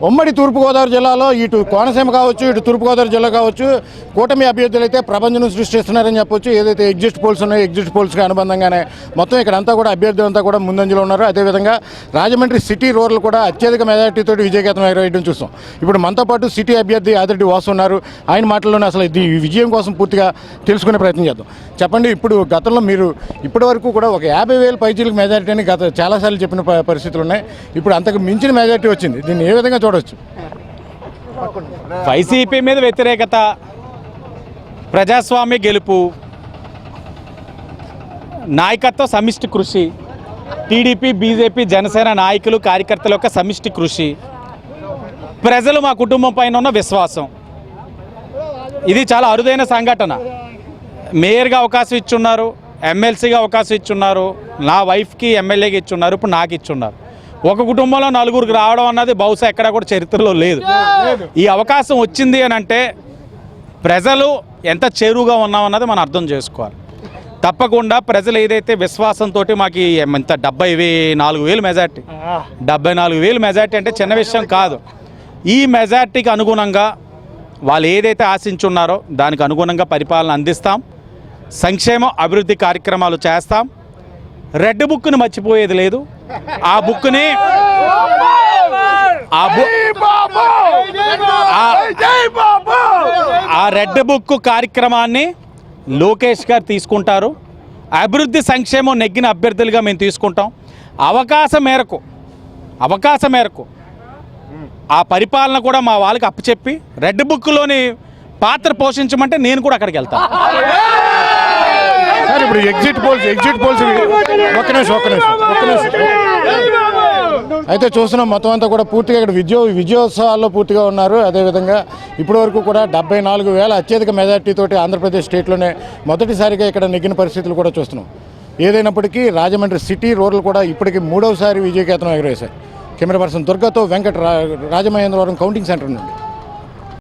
ఉమ్మడి తూర్పుగోదావరి జిల్లాలో ఇటు కోనసీమ కావచ్చు, ఇటు తూర్పుగోదావరి జిల్లా కావచ్చు, కూటమి అభ్యర్థులు అయితే ప్రపంచం సృష్టిస్తున్నారని చెప్పొచ్చు. ఏదైతే ఎగ్జిట్ పోల్స్ ఉన్నాయో ఎగ్జిట్ పోల్స్కి అనుబంధంగానే మొత్తం ఇక్కడంతా కూడా అభ్యర్థులు అంతా కూడా ముందంజలో ఉన్నారు. అదేవిధంగా రాజమండ్రి సిటీ రూరల్ కూడా అత్యధిక మెజార్టీతో విజయకేతం ఎగరవేయడం చూస్తాం. ఇప్పుడు మనతో పాటు సిటీ అభ్యర్థి ఆదిరెడ్డి వాసు ఉన్నారు. ఆయన మాటల్లోనే అసలు ఈ విజయం కోసం పూర్తిగా తెలుసుకునే ప్రయత్నం చేద్దాం. చెప్పండి, ఇప్పుడు గతంలో మీరు ఇప్పటి వరకు కూడా ఒక 50,000 పైచీలకు మెజార్టీ అని గత చాలాసార్లు చెప్పిన పరిస్థితులు ఉన్నాయి. ఇప్పుడు అంతకు మించిన మెజార్టీ వచ్చింది. దీన్ని ఏ విధంగా చూడవచ్చు? వైసీపీ మీద వ్యతిరేకత, ప్రజాస్వామ్య గెలుపు, నాయకత్వ సమిష్టి కృషి, టీడీపీ, బీజేపీ, జనసేన నాయకులు కార్యకర్తల యొక్క సమిష్టి కృషి, ప్రజలు మా కుటుంబం పైన ఉన్న విశ్వాసం, ఇది చాలా అరుదైన సంఘటన. మేయర్గా అవకాశం ఇచ్చున్నారు, ఎమ్మెల్సీగా అవకాశం ఇచ్చున్నారు, నా వైఫ్కి ఎమ్మెల్యేగా ఇచ్చున్నారు, ఇప్పుడు నాకు ఇచ్చున్నారు. ఒక కుటుంబంలో నలుగురికి రావడం అన్నది బహుశా ఎక్కడా కూడా చరిత్రలో లేదు. ఈ అవకాశం వచ్చింది అని అంటే ప్రజలు ఎంత చేరువుగా ఉన్నామన్నది మనం అర్థం చేసుకోవాలి. తప్పకుండా ప్రజలు ఏదైతే విశ్వాసంతో మాకు ఎంత 74,000 మెజార్టీ, 74,000 మెజార్టీ అంటే చిన్న విషయం కాదు. ఈ మెజార్టీకి అనుగుణంగా వాళ్ళు ఏదైతే ఆశించున్నారో దానికి అనుగుణంగా పరిపాలన అందిస్తాం, సంక్షేమం అభివృద్ధి కార్యక్రమాలు చేస్తాం. రెడ్ బుక్ని మర్చిపోయేది లేదు. ఆ బుక్ని ఆ రెడ్ బుక్ కార్యక్రమాన్ని లోకేష్ గారు తీసుకుంటారు. అభివృద్ధి సంక్షేమం నెగ్గిన అభ్యర్థులుగా మేము తీసుకుంటాం. అవకాశం మేరకు ఆ పరిపాలన కూడా మా వాళ్ళకి అప్పచెప్పి రెడ్ బుక్లోని పాత్ర పోషించమంటే నేను కూడా అక్కడికి వెళ్తాను. సార్, ఇప్పుడు ఎగ్జిట్ పోల్స్ ఒక్క నిమిషం అయితే చూస్తున్నాం. మొత్తం అంతా కూడా పూర్తిగా ఇక్కడ విజయోత్సవాల్లో పూర్తిగా ఉన్నారు. అదేవిధంగా ఇప్పటి వరకు కూడా 74,000 అత్యధిక మెజార్టీతోటి ఆంధ్రప్రదేశ్ స్టేట్లోనే మొదటిసారిగా ఇక్కడ నెగ్గిన పరిస్థితులు కూడా చూస్తున్నాం. ఏదైనప్పటికీ రాజమండ్రి సిటీ రూరల్ కూడా ఇప్పటికీ 3వ సారి విజయకేతనం ఎగరేశారు. కెమెరా పర్సన్ దుర్గాతో వెంకట, రాజమహేంద్రవరం కౌంటింగ్ సెంటర్ నుండి.